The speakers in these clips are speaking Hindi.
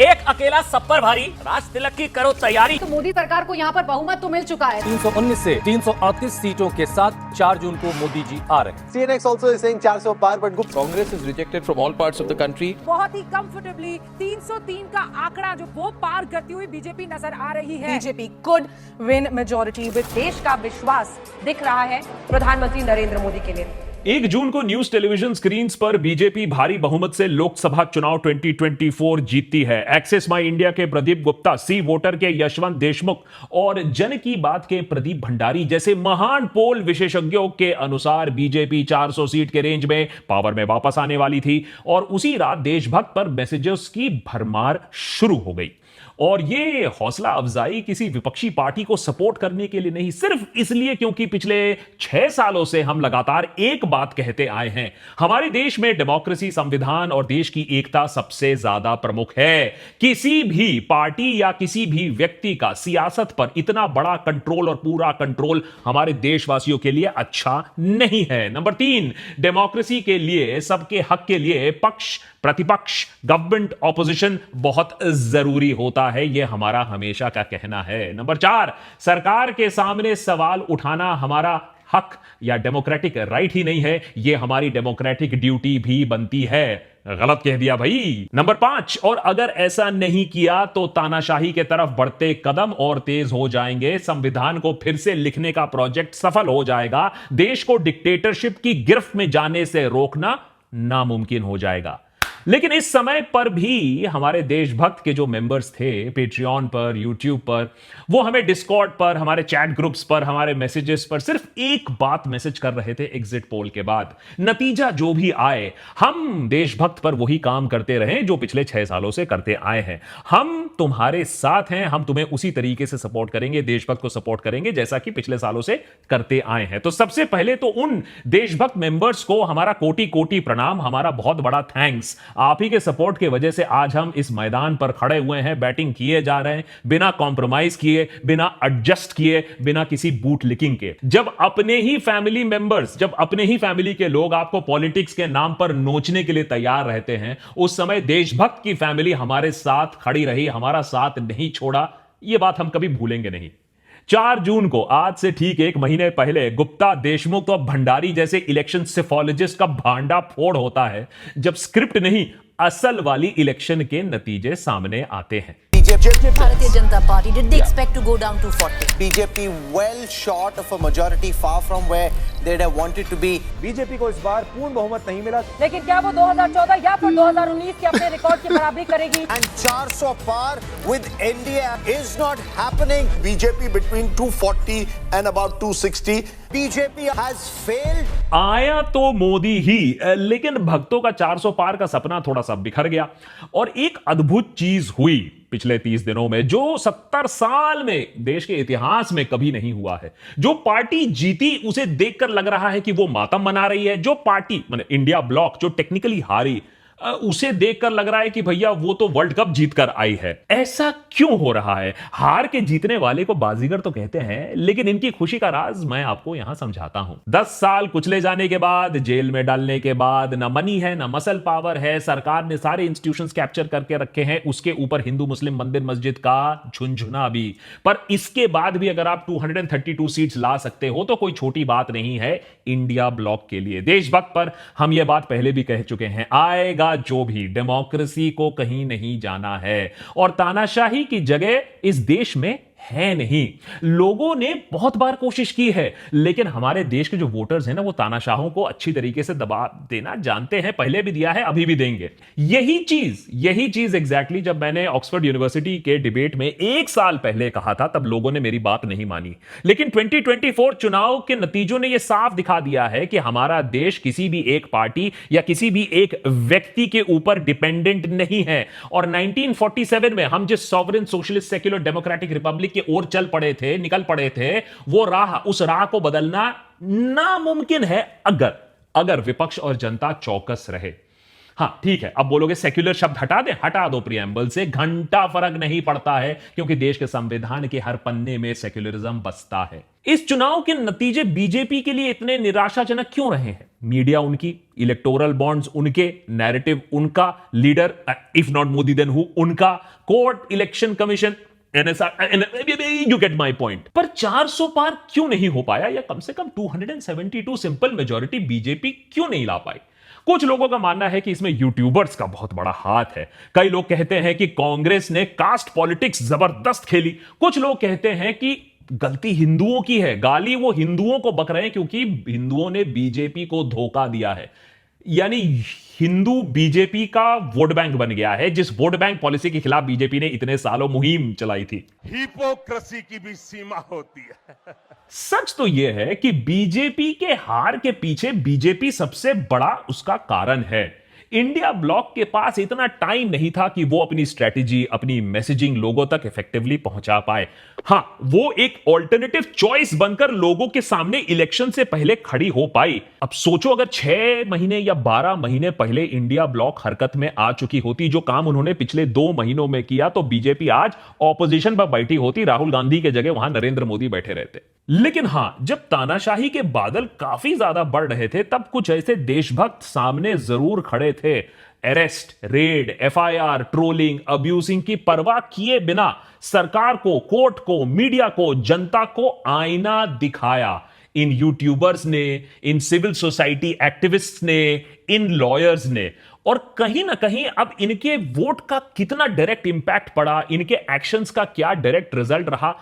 एक अकेला सब पर भारी, राज तिलक की करो तैयारी। तो मोदी सरकार को यहाँ पर बहुमत तो मिल चुका है। 319 से 338 सीटों के साथ 4 जून को मोदी जी आ रहे हैं। CNX also is saying 400 par, but Congress is rejected from all parts of the country. बहुत ही कंफर्टेबली 303 का आंकड़ा जो वो पार करती हुई बीजेपी नजर आ रही है। BJP could win majority with देश का विश्वास दिख रहा है प्रधानमंत्री नरेंद्र मोदी के लिए। 1 जून को न्यूज टेलीविजन स्क्रीन पर बीजेपी भारी बहुमत से लोकसभा चुनाव 2024 जीतती है। एक्सेस माई इंडिया के प्रदीप गुप्ता, सी वोटर के यशवंत देशमुख और जन की बात के प्रदीप भंडारी जैसे महान पोल विशेषज्ञों के अनुसार बीजेपी 400 सीट के रेंज में पावर में वापस आने वाली थी और उसी रात देशभक्त पर मैसेजेस की भरमार शुरू हो गई। और ये हौसला अफजाई किसी विपक्षी पार्टी को सपोर्ट करने के लिए नहीं, सिर्फ इसलिए क्योंकि पिछले 6 सालों से हम लगातार एक बात कहते आए हैं, हमारे देश में डेमोक्रेसी, संविधान और देश की एकता सबसे ज्यादा प्रमुख है। किसी भी पार्टी या किसी भी व्यक्ति का सियासत पर इतना बड़ा कंट्रोल और पूरा कंट्रोल हमारे देशवासियों के लिए अच्छा नहीं है। नंबर 3, डेमोक्रेसी के लिए, सबके हक के लिए पक्ष प्रतिपक्ष, गवर्नमेंट, ऑपोजिशन बहुत जरूरी होता है, यह हमारा हमेशा का कहना है। नंबर 4, सरकार के सामने सवाल उठाना हमारा हक या डेमोक्रेटिक राइट ही नहीं है, यह हमारी डेमोक्रेटिक ड्यूटी भी बनती है। गलत कह दिया भाई। नंबर 5, और अगर ऐसा नहीं किया तो तानाशाही के तरफ बढ़ते कदम और तेज हो जाएंगे, संविधान को फिर से लिखने का प्रोजेक्ट सफल हो जाएगा, देश को डिक्टेटरशिप की गिरफ्त में जाने से रोकना नामुमकिन हो जाएगा। लेकिन इस समय पर भी हमारे देशभक्त के जो मेंबर्स थे पेट्रियन पर, यूट्यूब पर, वो हमें डिस्कॉर्ड पर, हमारे चैट ग्रुप्स पर, हमारे मैसेजेस पर सिर्फ एक बात मैसेज कर रहे थे एग्जिट पोल के बाद, नतीजा जो भी आए हम देशभक्त पर वही काम करते रहे जो पिछले 6 सालों से करते आए हैं। हम तुम्हारे साथ हैं, हम तुम्हें उसी तरीके से सपोर्ट करेंगे, देशभक्त को सपोर्ट करेंगे जैसा कि पिछले सालों से करते आए हैं। तो सबसे पहले तो उन देशभक्त मेंबर्स को हमारा कोटि कोटि प्रणाम, हमारा बहुत बड़ा थैंक्स। आप ही के सपोर्ट की वजह से आज हम इस मैदान पर खड़े हुए हैं, बैटिंग किए जा रहे हैं बिना कॉम्प्रोमाइज किए, बिना एडजस्ट किए, बिना किसी बूट लिकिंग के। जब अपने ही फैमिली मेंबर्स, जब अपने ही फैमिली के लोग आपको पॉलिटिक्स के नाम पर नोचने के लिए तैयार रहते हैं, उस समय देशभक्त की फैमिली हमारे साथ खड़ी रही, हमारा साथ नहीं छोड़ा, यह बात हम कभी भूलेंगे नहीं। 4 जून को, आज से ठीक 1 महीने पहले, गुप्ता, देशमुख और भंडारी जैसे इलेक्शन सिफोलॉजिस्ट का भांडा फोड़ होता है जब स्क्रिप्ट नहीं असल वाली इलेक्शन के नतीजे सामने आते हैं। Bharatiya Janata Party, did they expect to go down to 40? BJP well short of a majority, far from where they'd have wanted to be. BJP को इस बार पूर्ण बहुमत नहीं मिला, लेकिन क्या वो 2014 या फिर 2019 के अपने रिकॉर्ड की बराबरी करेगी? And 400 par with NDA is not happening. BJP between 240 and about 260. BJP has failed. आया तो मोदी ही, लेकिन भक्तों का 400 पार का सपना थोड़ा सा बिखर गया और एक अद्भुत चीज हुई पिछले 30 दिनों में जो 70 साल में देश के इतिहास में कभी नहीं हुआ है। जो पार्टी जीती उसे देखकर लग रहा है कि वो मातम मना रही है, जो पार्टी माने इंडिया ब्लॉक जो टेक्निकली हारी, उसे देखकर लग रहा है कि भैया वो तो वर्ल्ड कप जीतकर आई है। ऐसा क्यों हो रहा है? हार के जीतने वाले को बाजीगर तो कहते हैं, लेकिन इनकी खुशी का राज मैं आपको यहां समझाता हूं। 10 साल कुचले जाने के बाद, जेल में डालने के बाद, ना मनी है ना मसल पावर है, सरकार ने सारे इंस्टीट्यूशंस कैप्चर करके रखे हैं, उसके ऊपर हिंदू मुस्लिम मंदिर मस्जिद का झुंझुना भी। पर इसके बाद भी अगर आप 232 सीट्स ला सकते हो तो कोई छोटी बात नहीं है इंडिया ब्लॉक के लिए। देशभक्त पर हम यह बात पहले भी कह चुके हैं, आएगा जो भी, डेमोक्रेसी को कहीं नहीं जाना है और तानाशाही की जगह इस देश में है नहीं। लोगों ने बहुत बार कोशिश की है, लेकिन हमारे देश के जो वोटर्स हैं ना, वो तानाशाहों को अच्छी तरीके से दबा देना जानते हैं, पहले भी दिया है, अभी भी देंगे। यही चीज एग्जैक्टली जब मैंने ऑक्सफोर्ड यूनिवर्सिटी के डिबेट में 1 साल पहले कहा था, तब लोगों ने मेरी बात नहीं मानी। लेकिन 2024 चुनाव के नतीजों ने यह साफ दिखा दिया है कि हमारा देश किसी भी एक पार्टी या किसी भी एक व्यक्ति के ऊपर डिपेंडेंट नहीं है। और 1947 में हम जिस sovereign socialist secular democratic Republic की ओर निकल पड़े थे, वो राह, उस राह को बदलना नामुमकिन है अगर विपक्ष और जनता चौकस रहे। हां ठीक है, अब बोलोगे सेक्युलर शब्द हटा दो प्रीएम्बल से, घंटा फर्क नहीं पड़ता है क्योंकि देश के संविधान के हर पन्ने में सेक्युलरिज्म बसता है। इस चुनाव के नतीजे बीजेपी के लिए इतने निराशाजनक क्यों रहे हैं? मीडिया उनकी, इलेक्टोरल बॉन्ड्स उनके, नैरेटिव उनका, leader if not Modi then who उनका, court, election commission, you get my point. पर 400 पार क्यों नहीं हो पाया, या कम से कम 272 सिंपल मेजॉरिटी बीजेपी क्यों नहीं ला पाई? कुछ लोगों का मानना है कि इसमें यूट्यूबर्स का बहुत बड़ा हाथ है। कई लोग कहते हैं कि कांग्रेस ने कास्ट पॉलिटिक्स जबरदस्त खेली। कुछ लोग कहते हैं कि गलती हिंदुओं की है, गाली वो हिंदुओं को बक रहे हैं क्योंकि हिंदुओं ने बीजेपी को धोखा दिया है। यानी हिंदू बीजेपी का वोट बैंक बन गया है, जिस वोट बैंक पॉलिसी के खिलाफ बीजेपी ने इतने सालों मुहिम चलाई थी। हिपोक्रेसी की भी सीमा होती है। सच तो यह है कि बीजेपी के हार के पीछे बीजेपी सबसे बड़ा उसका कारण है। इंडिया ब्लॉक के पास इतना टाइम नहीं था कि वो अपनी स्ट्रेटेजी, अपनी मैसेजिंग लोगों तक इफेक्टिवली पहुंचा पाए। हां, वो एक ऑल्टरनेटिव चॉइस बनकर लोगों के सामने इलेक्शन से पहले खड़ी हो पाई। अब सोचो, अगर 6 महीने या 12 महीने पहले इंडिया ब्लॉक हरकत में आ चुकी होती, जो काम उन्होंने पिछले 2 महीनों में किया, तो बीजेपी आज ऑपोजिशन पर बैठी होती, राहुल गांधी के जगह वहां नरेंद्र मोदी बैठे रहते। लेकिन हां, जब तानाशाही के बादल काफी ज्यादा बढ़ रहे थे, तब कुछ ऐसे देशभक्त सामने जरूर खड़े थे। Arrest, raid, FIR, trolling, abusing की परवाह किए बिना सरकार को, कोर्ट को, मीडिया को, जनता को आईना दिखाया। इन यूट्यूबर्स ने, इन सिविल सोसाइटी एक्टिविस्ट्स ने, इन लॉयर्स ने। और कहीं ना कहीं अब इनके वोट का कितना डायरेक्ट इंपैक्ट पड़ा, इनके एक्शंस का क्या डायरेक्ट रिजल्ट रहा,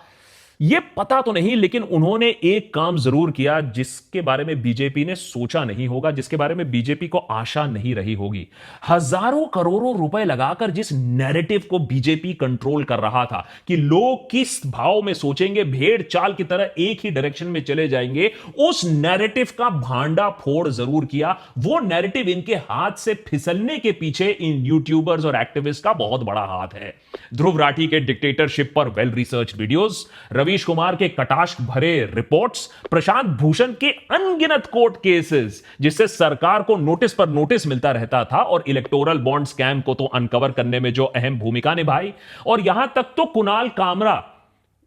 यह पता तो नहीं। लेकिन उन्होंने एक काम जरूर किया जिसके बारे में बीजेपी ने सोचा नहीं होगा, जिसके बारे में बीजेपी को आशा नहीं रही होगी। हजारों करोड़ों रुपए लगाकर जिस नैरेटिव को बीजेपी कंट्रोल कर रहा था कि लोग किस भाव में सोचेंगे, भेड़ चाल की तरह एक ही डायरेक्शन में चले जाएंगे, उस नैरेटिव का भांडा फोड़ जरूर किया। वो नैरेटिव इनके हाथ से फिसलने के पीछे इन यूट्यूबर्स और एक्टिविस्ट का बहुत बड़ा हाथ है। ध्रुव राठी के डिक्टेटरशिप पर well research videos, Ravish Kumar के कटाक्ष भरे रिपोर्ट्स, प्रशांत भूषण के अनगिनत कोर्ट केसेस जिससे सरकार को नोटिस पर नोटिस मिलता रहता था, और इलेक्टोरल बॉन्ड स्कैम को तो अनकवर करने में जो अहम भूमिका निभाई, और यहां तक तो कुणाल कामरा,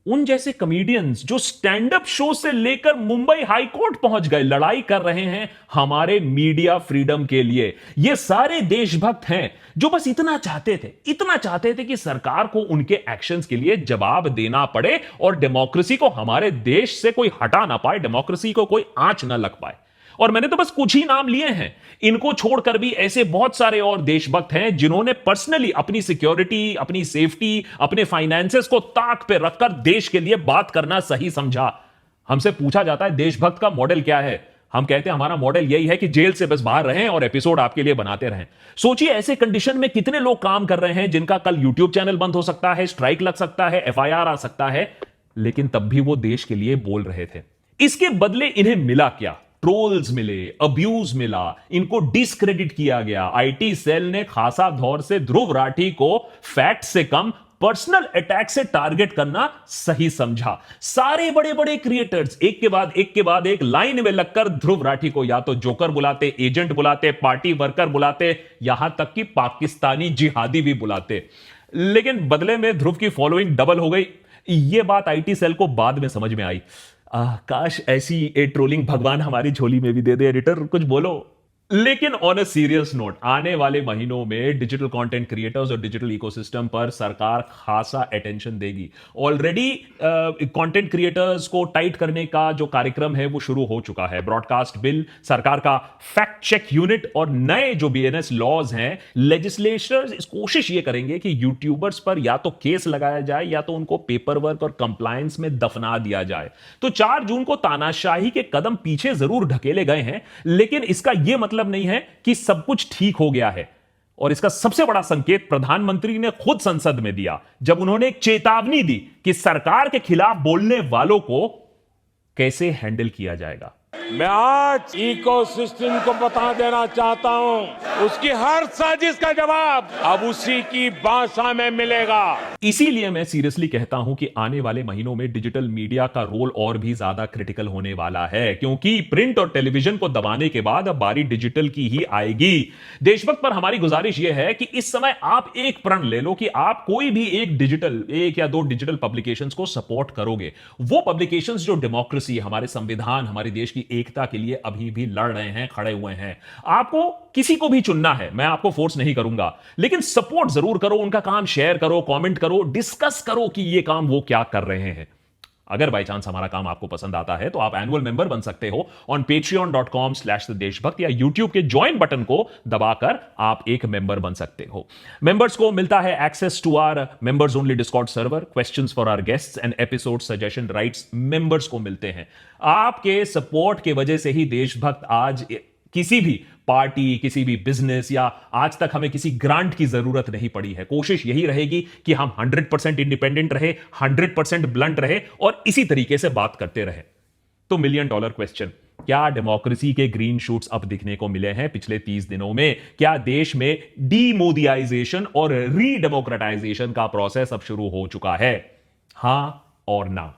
उन जैसे कॉमेडियंस जो स्टैंड अप शो से लेकर मुंबई हाई कोर्ट पहुंच गए, लड़ाई कर रहे हैं हमारे मीडिया फ्रीडम के लिए। ये सारे देशभक्त हैं जो बस इतना चाहते थे कि सरकार को उनके एक्शंस के लिए जवाब देना पड़े और डेमोक्रेसी को हमारे देश से कोई हटा ना पाए, डेमोक्रेसी को कोई आंच ना लग पाए। और मैंने तो बस कुछ ही नाम लिए हैं, इनको छोड़कर भी ऐसे बहुत सारे और देशभक्त हैं जिन्होंने पर्सनली अपनी सिक्योरिटी, अपनी सेफ्टी, अपने फाइनेंसेस को ताक पे रखकर देश के लिए बात करना सही समझा। हमसे पूछा जाता है देशभक्त का मॉडल क्या है, हम कहते हैं हमारा मॉडल यही है कि जेल से बस बाहर रहें और एपिसोड आपके लिए बनाते रहें। सोचिए ऐसे कंडीशन में कितने लोग काम कर रहे हैं जिनका कल यूट्यूब चैनल बंद हो सकता है, स्ट्राइक लग सकता है, एफआईआर आ सकता है, लेकिन तब भी वो देश के लिए बोल रहे थे। इसके बदले इन्हें मिला क्या? ट्रोल्स मिले, अब्यूज मिला, इनको डिस्क्रेडिट किया गया। आईटी सेल ने खासा दौर से ध्रुव राठी को फैक्ट से कम पर्सनल अटैक से टारगेट करना सही समझा। सारे बड़े बड़े क्रिएटर्स एक के बाद एक लाइन में लगकर ध्रुव राठी को या तो जोकर बुलाते, एजेंट बुलाते, पार्टी वर्कर बुलाते, यहां तक कि पाकिस्तानी जिहादी भी बुलाते। लेकिन बदले में ध्रुव की फॉलोइंग डबल हो गई। यह बात आईटी सेल को बाद में समझ में आई। काश ऐसी ट्रोलिंग भगवान हमारी झोली में भी दे दे, एडिटर कुछ बोलो। लेकिन ऑन अ सीरियस नोट, आने वाले महीनों में डिजिटल कंटेंट क्रिएटर्स और डिजिटल इकोसिस्टम पर सरकार खासा अटेंशन देगी। ऑलरेडी कंटेंट क्रिएटर्स को टाइट करने का जो कार्यक्रम है वो शुरू हो चुका है। ब्रॉडकास्ट बिल, सरकार का फैक्ट चेक यूनिट और नए जो बीएनएस लॉज हैं, लेजिस्लेटर्स कोशिश ये करेंगे कि यूट्यूबर्स पर या तो केस लगाया जाए या तो उनको पेपर वर्क और कंप्लायंस में दफना दिया जाए। तो 4 जून को तानाशाही के कदम पीछे जरूर ढकेले गए हैं, लेकिन इसका यह मतलब नहीं है कि सब कुछ ठीक हो गया है। और इसका सबसे बड़ा संकेत प्रधानमंत्री ने खुद संसद में दिया, जब उन्होंने एक चेतावनी दी कि सरकार के खिलाफ बोलने वालों को कैसे हैंडल किया जाएगा। मैं आज इकोसिस्टम को बता देना चाहता हूं, उसकी हर साजिश का जवाब अब उसी की भाषा में मिलेगा। इसीलिए मैं सीरियसली कहता हूं कि आने वाले महीनों में डिजिटल मीडिया का रोल और भी ज्यादा क्रिटिकल होने वाला है, क्योंकि प्रिंट और टेलीविजन को दबाने के बाद अब बारी डिजिटल की ही आएगी। देशभक्त पर हमारी गुजारिश यह है कि इस समय आप एक प्रण ले लो कि आप कोई भी एक या दो डिजिटल पब्लिकेशंस को सपोर्ट करोगे। वो पब्लिकेशंस जो डेमोक्रेसी, हमारे संविधान, हमारे देश की एकता के लिए अभी भी लड़ रहे हैं, खड़े हुए हैं। आपको किसी को भी चुनना है, मैं आपको फोर्स नहीं करूंगा, लेकिन सपोर्ट जरूर करो, उनका काम शेयर करो, कमेंट करो, डिस्कस करो कि ये काम वो क्या कर रहे हैं। अगर बाई चांस हमारा काम आपको पसंद आता है तो आप एनुअल मेंबर बन सकते हो ऑन patreon.com/देशभक्त या YouTube के ज्वाइन बटन को दबाकर आप एक मेंबर बन सकते हो। मेंबर्स को मिलता है access to our members only Discord server, questions for our guests and episode suggestion rights members को मिलते हैं। आपके सपोर्ट की वजह से ही देशभक्त आज किसी भी पार्टी, किसी भी बिजनेस या आज तक हमें किसी ग्रांट की जरूरत नहीं पड़ी है। कोशिश यही रहेगी कि हम 100% इंडिपेंडेंट रहे, 100% ब्लंट रहे और इसी तरीके से बात करते रहे। तो $1 मिलियन क्वेश्चन, क्या डेमोक्रेसी के ग्रीन शूट्स अब दिखने को मिले हैं पिछले 30 दिनों में? क्या देश में डीमोदियाइजेशन और रीडेमोक्रेटाइजेशन का प्रोसेस अब शुरू हो चुका है? हां और ना।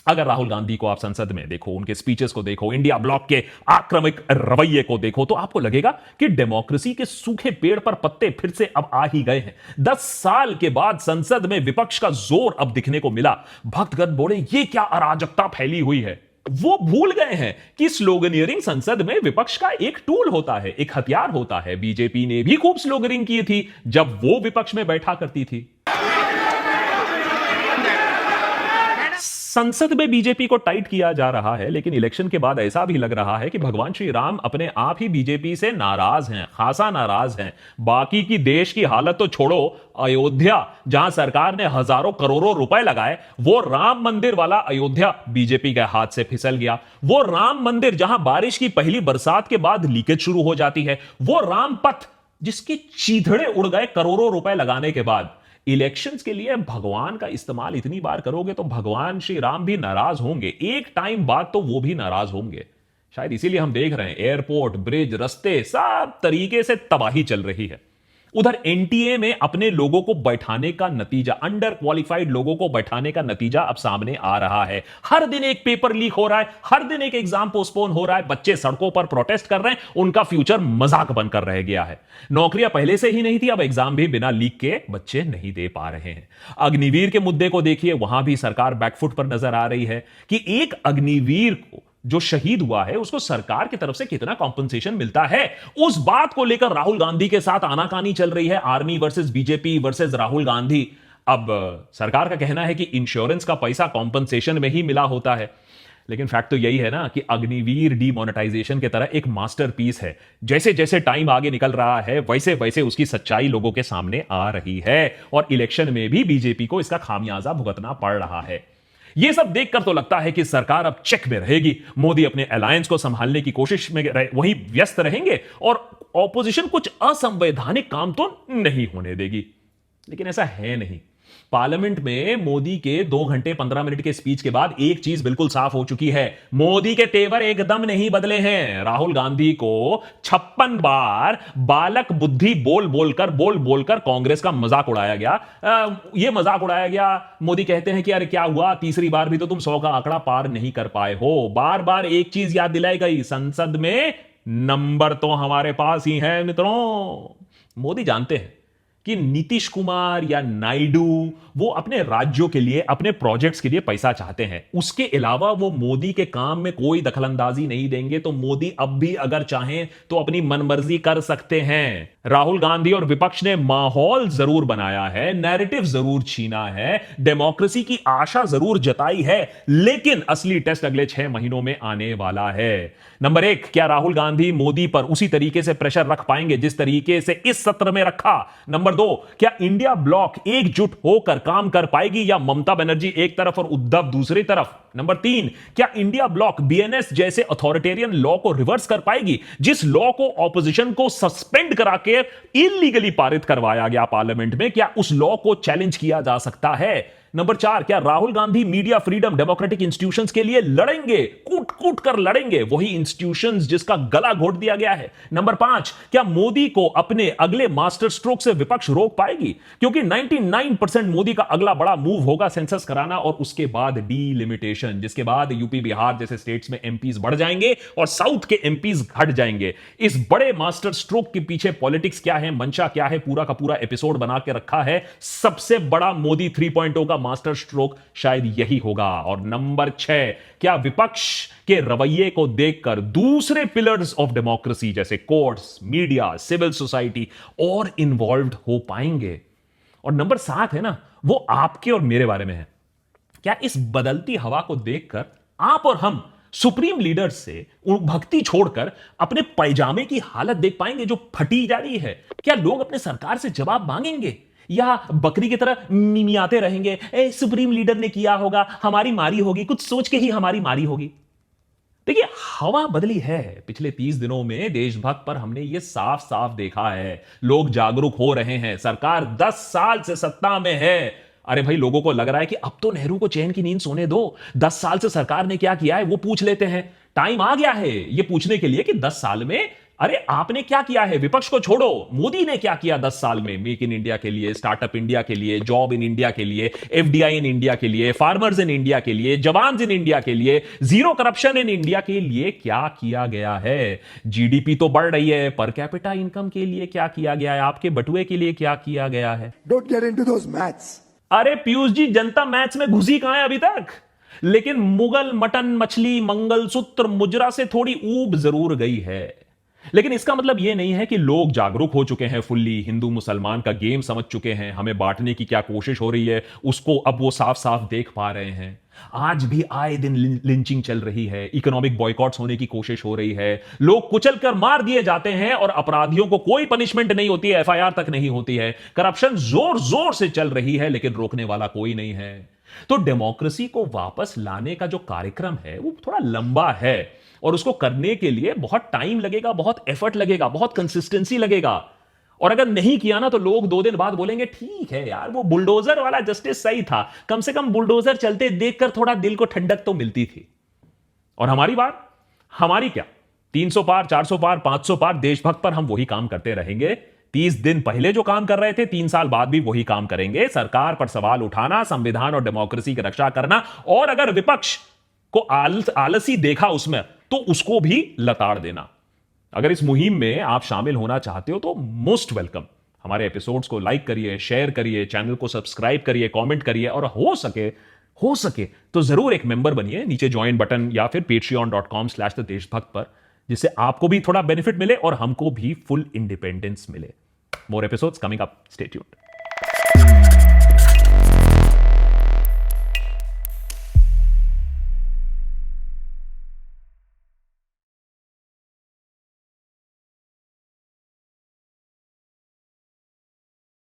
अगर राहुल गांधी को आप संसद में देखो, उनके स्पीचेस को देखो, इंडिया ब्लॉक के आक्रामक रवैये को देखो, तो आपको लगेगा कि डेमोक्रेसी के सूखे पेड़ पर पत्ते फिर से अब आ ही गए हैं। 10 साल के बाद संसद में विपक्ष का जोर अब दिखने को मिला। भक्तगण बोले, ये क्या अराजकता फैली हुई है। वो भूल गए हैं कि स्लोगनियरिंग संसद में विपक्ष का एक टूल होता है, एक हथियार होता है। बीजेपी ने भी खूब स्लोगनिंग की थी जब वो विपक्ष में बैठा करती थी। संसद में बीजेपी को टाइट किया जा रहा है, लेकिन इलेक्शन के बाद ऐसा भी लग रहा है कि भगवान श्री राम अपने आप ही बीजेपी से नाराज हैं, खासा नाराज हैं। बाकी की देश की हालत तो छोड़ो, अयोध्या जहां सरकार ने हजारों करोड़ों रुपए लगाए, वो राम मंदिर वाला अयोध्या बीजेपी के हाथ से फिसल गया। वो राम मंदिर जहां बारिश की पहली बरसात के बाद लीकेज शुरू हो जाती है, वो राम पथ जिसके चीथड़े उड़ गए करोड़ों रुपए लगाने के बाद। इलेक्शंस के लिए भगवान का इस्तेमाल इतनी बार करोगे तो भगवान श्री राम भी नाराज होंगे, एक टाइम बाद तो वो भी नाराज होंगे। शायद इसीलिए हम देख रहे हैं एयरपोर्ट, ब्रिज, रास्ते सब तरीके से तबाही चल रही है। उधर एनटीए में अपने लोगों को बैठाने का नतीजा, अंडर क्वालिफाइड लोगों को बैठाने का नतीजा अब सामने आ रहा है। हर दिन एक पेपर लीक हो रहा है, हर दिन एक एग्जाम पोस्टपोन हो रहा है, बच्चे सड़कों पर प्रोटेस्ट कर रहे हैं, उनका फ्यूचर मजाक बनकर रह गया है। नौकरियां पहले से ही नहीं थी, अब एग्जाम भी बिना लीक के बच्चे नहीं दे पा रहे हैं। अग्निवीर के मुद्दे को देखिए, वहां भी सरकार बैकफुट पर नजर आ रही है कि एक अग्निवीर को जो शहीद हुआ है उसको सरकार की तरफ से कितना कॉम्पनसेशन मिलता है, उस बात को लेकर राहुल गांधी के साथ आनाकानी चल रही है। Army versus BJP versus Rahul Gandhi. अब सरकार का कहना है कि इंश्योरेंस का पैसा कॉम्पनसेशन में ही मिला होता है, लेकिन फैक्ट तो यही है ना कि अग्निवीर डीमोनेटाइजेशन की तरह एक मास्टरपीस है। जैसे जैसे टाइम आगे निकल रहा है वैसे वैसे उसकी सच्चाई लोगों के सामने आ रही है और इलेक्शन में भी बीजेपी को इसका खामियाजा भुगतना पड़ रहा है। यह सब देखकर तो लगता है कि सरकार अब चेक में रहेगी। मोदी अपने अलायंस को संभालने की कोशिश में वहीं व्यस्त रहेंगे और ऑपोजिशन कुछ असंवैधानिक काम तो नहीं होने देगी, लेकिन ऐसा है नहीं। पार्लियामेंट में मोदी के 2 घंटे 15 मिनट के स्पीच के बाद एक चीज बिल्कुल साफ हो चुकी है, मोदी के तेवर एकदम नहीं बदले हैं। राहुल गांधी को 56 बार बालक बुद्धि बोल बोलकर कांग्रेस का मजाक उड़ाया गया। यह मजाक उड़ाया गया, मोदी कहते हैं कि अरे क्या हुआ, तीसरी बार भी तो तुम 100 का आंकड़ा पार नहीं कर पाए हो। बार बार एक चीज याद दिलाई गई, संसद में नंबर तो हमारे पास ही है मित्रों। मोदी जानते हैं कि नीतीश कुमार या नायडू वो अपने राज्यों के लिए, अपने प्रोजेक्ट्स के लिए पैसा चाहते हैं, उसके अलावा वो मोदी के काम में कोई दखलंदाजी नहीं देंगे। तो मोदी अब भी अगर चाहें तो अपनी मनमर्जी कर सकते हैं। राहुल गांधी और विपक्ष ने माहौल जरूर बनाया है, नैरेटिव जरूर छीना है, डेमोक्रेसी की आशा जरूर जताई है, लेकिन असली टेस्ट अगले 6 महीनों में आने वाला है। नंबर 1, क्या राहुल गांधी मोदी पर उसी तरीके से प्रेशर रख पाएंगे जिस तरीके से इस सत्र में रखा? नंबर 2, क्या इंडिया ब्लॉक एकजुट होकर काम कर पाएगी या ममता बनर्जी एक तरफ और उद्धव दूसरी तरफ? नंबर 3, क्या इंडिया ब्लॉक बीएनएस जैसे अथॉरिटेरियन लॉ को रिवर्स कर पाएगी, जिस लॉ को ऑपोजिशन को सस्पेंड करा के इलीगली पारित करवाया गया पार्लियामेंट में, क्या उस लॉ को चैलेंज किया जा सकता है? नंबर 4, क्या Rahul Gandhi media freedom, democratic institutions के लिए लड़ेंगे, कूट कूट कर लड़ेंगे, वही इंस्टीट्यूशंस जिसका गला घोट दिया गया है? नंबर 5, क्या मोदी को अपने अगले मास्टर स्ट्रोक से विपक्ष रोक पाएगी? क्योंकि 99% मोदी का अगला बड़ा मूव होगा सेंसस कराना और उसके बाद डीलिमिटेशन। ट्रांसफॉर्मेशन, जिसके बाद यूपी बिहार जैसे स्टेट्स में एमपीज बढ़ जाएंगे और साउथ के एमपीज घट जाएंगे। इस बड़े मास्टर स्ट्रोक के पीछे पॉलिटिक्स क्या है, मंशा क्या है, पूरा का पूरा एपिसोड बना के रखा है। सबसे बड़ा मोदी 3.0 का मास्टर स्ट्रोक शायद यही होगा। और नंबर 6, क्या विपक्ष के रवैये को देखकर दूसरे पिलर्स ऑफ डेमोक्रेसी जैसे कोर्ट्स, मीडिया, सिविल सोसाइटी और इन्वॉल्व हो पाएंगे? और नंबर 7 है ना, वो आपके और मेरे बारे में है। क्या इस बदलती हवा को देखकर आप और हम सुप्रीम लीडर से भक्ति छोड़कर अपने पैजामे की हालत देख पाएंगे जो फटी जा रही है? क्या लोग अपने सरकार से जवाब मांगेंगे या बकरी की तरह मिमियाते रहेंगे, सुप्रीम लीडर ने किया होगा, हमारी मारी होगी, कुछ सोच के ही हमारी मारी होगी? देखिए, हवा बदली है। पिछले 30 दिनों में देशभक्त पर हमने यह साफ साफ देखा है। लोग जागरूक हो रहे हैं। सरकार 10 साल से सत्ता में है। अरे भाई, लोगों को लग रहा है कि अब तो नेहरू को चैन की नींद सोने दो। 10 साल से सरकार ने क्या किया है वो पूछ लेते हैं। टाइम आ गया है ये पूछने के लिए कि 10 साल में अरे आपने क्या किया है। विपक्ष को छोड़ो, मोदी ने क्या किया 10 साल में? मेक इन इंडिया के लिए, स्टार्टअप इंडिया के लिए, जॉब इन इंडिया के लिए, एफडीआई इन इंडिया के लिए, फार्मर्स इन इंडिया के लिए, जवान इन इंडिया के लिए, जीरो करप्शन इन इंडिया के लिए क्या किया गया है? जीडीपी तो बढ़ रही है, पर कैपिटा इनकम के लिए क्या किया गया है? आपके बटुए के लिए क्या किया गया है? Don't get into those maths. अरे पीयूष जी, जनता मैथ्स में घुसी कहां है अभी तक? लेकिन मुगल मटन मछली मंगलसूत्र मुजरा से थोड़ी ऊब जरूर गई है। लेकिन इसका मतलब यह नहीं है कि लोग जागरूक हो चुके हैं फुल्ली, हिंदू मुसलमान का गेम समझ चुके हैं, हमें बांटने की क्या कोशिश हो रही है उसको अब वो साफ साफ देख पा रहे हैं। आज भी आए दिन लिंचिंग चल रही है, इकोनॉमिक बॉयकॉट्स होने की कोशिश हो रही है, लोग कुचल कर मार दिए जाते हैं और अपराधियों को कोई पनिशमेंट नहीं होती है, एफआईआर तक नहीं होती है। करप्शन जोर जोर से चल रही है, लेकिन रोकने वाला कोई नहीं है। तो डेमोक्रेसी को वापस लाने का जो कार्यक्रम है वो थोड़ा लंबा है और उसको करने के लिए बहुत टाइम लगेगा, बहुत एफर्ट लगेगा, बहुत कंसिस्टेंसी लगेगा। और अगर नहीं किया ना तो लोग 2 दिन बाद बोलेंगे ठीक है यार, वो बुलडोजर वाला जस्टिस सही था, कम से कम बुलडोजर चलते देखकर थोड़ा दिल को ठंडक तो मिलती थी। और हमारी बात, हमारी क्या 300 पार, 400 पार, 500 पार, देशभक्त पर हम वही काम करते रहेंगे। 30 दिन पहले जो काम कर रहे थे 3 साल बाद भी वही काम करेंगे। सरकार पर सवाल उठाना, संविधान और डेमोक्रेसी की रक्षा करना, और अगर विपक्ष को आलसी देखा उसमें तो उसको भी लताड़ देना। अगर इस मुहिम में आप शामिल होना चाहते हो तो मोस्ट वेलकम। हमारे एपिसोड्स को लाइक करिए, शेयर करिए, चैनल को सब्सक्राइब करिए, कमेंट करिए, और हो सके तो जरूर एक मेंबर बनिए नीचे ज्वाइन बटन या फिर patreon.com/देशभक्त पर, जिससे आपको भी थोड़ा बेनिफिट मिले और हमको भी फुल इंडिपेंडेंस मिले। More episodes coming up, stay tuned.